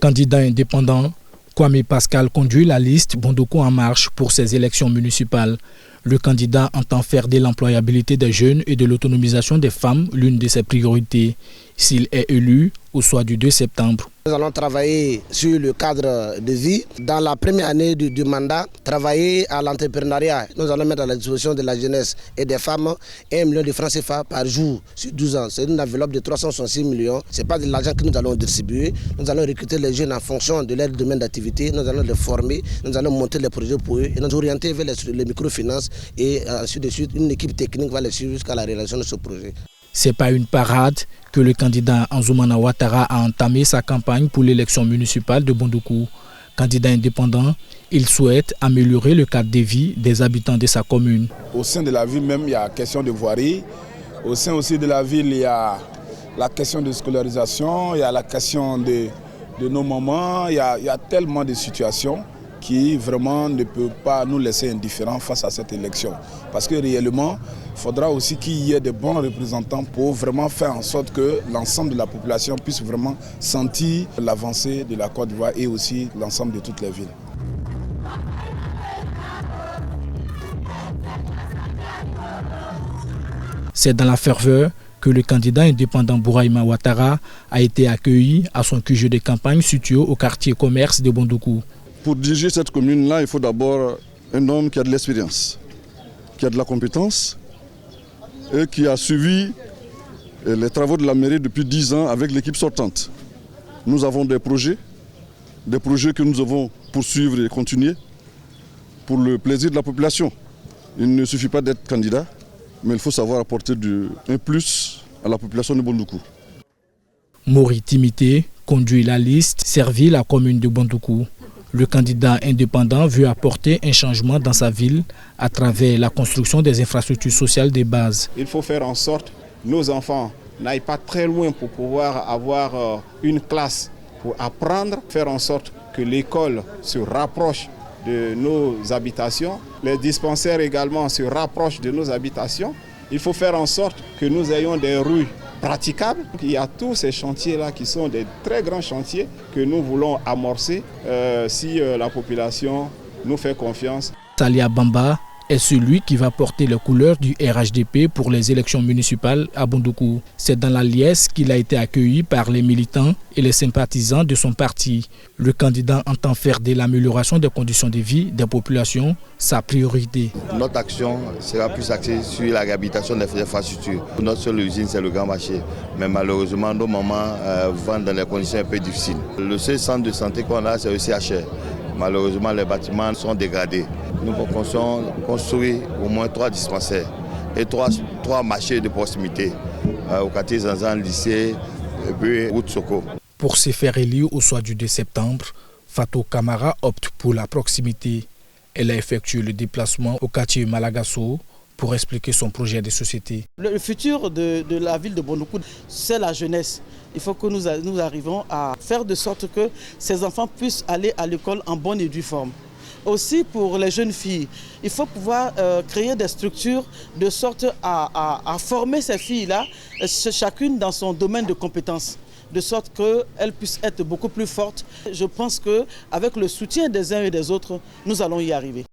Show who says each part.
Speaker 1: Candidat indépendant, Kwame Pascal conduit la liste Bondoukou en marche pour ces élections municipales. Le candidat entend faire de l'employabilité des jeunes et de l'autonomisation des femmes l'une de ses priorités. S'il est élu au soir du 2 septembre.
Speaker 2: Nous allons travailler sur le cadre de vie. Dans la première année du mandat, travailler à l'entrepreneuriat. Nous allons mettre à la disposition de la jeunesse et des femmes 1 million de francs CFA par jour sur 12 ans. C'est une enveloppe de 366 millions. Ce n'est pas de l'argent que nous allons distribuer. Nous allons recruter les jeunes en fonction de leur domaine d'activité. Nous allons les former. Nous allons monter les projets pour eux et nous orienter vers les microfinances et ensuite de suite une équipe technique va les suivre jusqu'à la réalisation de ce projet.
Speaker 1: Ce n'est pas une parade que le candidat Anzoumana Ouattara a entamé sa campagne pour l'élection municipale de Bondoukou. Candidat indépendant, il souhaite améliorer le cadre de vie des habitants de sa commune.
Speaker 3: Au sein de la ville même, il y a la question de voirie. Au sein aussi de la ville, il y a la question de scolarisation, il y a la question de nos mamans. Il y a tellement de situations qui vraiment ne peut pas nous laisser indifférents face à cette élection. Parce que réellement, il faudra aussi qu'il y ait de bons représentants pour vraiment faire en sorte que l'ensemble de la population puisse vraiment sentir l'avancée de la Côte d'Ivoire et aussi l'ensemble de toutes les villes.
Speaker 1: C'est dans la ferveur que le candidat indépendant Bouraïma Ouattara a été accueilli à son QG de campagne situé au quartier commerce de Bondoukou.
Speaker 4: Pour diriger cette commune-là, il faut d'abord un homme qui a de l'expérience, qui a de la compétence et qui a suivi les travaux de la mairie depuis 10 ans avec l'équipe sortante. Nous avons des projets que nous devons poursuivre et continuer pour le plaisir de la population. Il ne suffit pas d'être candidat, mais il faut savoir apporter un plus à la population de Bondoukou.
Speaker 1: Mori Timité conduit la liste Servir la commune de Bondoukou. Le candidat indépendant veut apporter un changement dans sa ville à travers la construction des infrastructures sociales de base.
Speaker 5: Il faut faire en sorte que nos enfants n'aillent pas très loin pour pouvoir avoir une classe pour apprendre, faire en sorte que l'école se rapproche de nos habitations, les dispensaires également se rapprochent de nos habitations. Il faut faire en sorte que nous ayons des rues praticables. Il y a tous ces chantiers-là qui sont des très grands chantiers que nous voulons amorcer si la population nous fait confiance.
Speaker 1: Talia Bamba est celui qui va porter les couleurs du RHDP pour les élections municipales à Bondoukou. C'est dans la liesse qu'il a été accueilli par les militants et les sympathisants de son parti. Le candidat entend faire de l'amélioration des conditions de vie des populations sa priorité.
Speaker 6: Notre action sera plus axée sur la réhabilitation des infrastructures. Notre seule usine, c'est le Grand Marché. Mais malheureusement, nos mamans vendent dans des conditions un peu difficiles. Le seul centre de santé qu'on a, c'est le CHR. Malheureusement, les bâtiments sont dégradés. Nous pensons construire au moins 3 dispensaires et 3 marchés de proximité au quartier Zanzan, lycée et puis route Soko.
Speaker 1: Pour se faire élire au soir du 2 septembre, Fatou Camara opte pour la proximité. Elle a effectué le déplacement au quartier Malagasso pour expliquer son projet de société.
Speaker 7: Le futur de la ville de Bondoukou, c'est la jeunesse. Il faut que nous arrivions à faire de sorte que ces enfants puissent aller à l'école en bonne et due forme. Aussi pour les jeunes filles, il faut pouvoir créer des structures de sorte à former ces filles-là, chacune dans son domaine de compétences, de sorte qu'elles puissent être beaucoup plus fortes. Je pense qu'avec le soutien des uns et des autres, nous allons y arriver.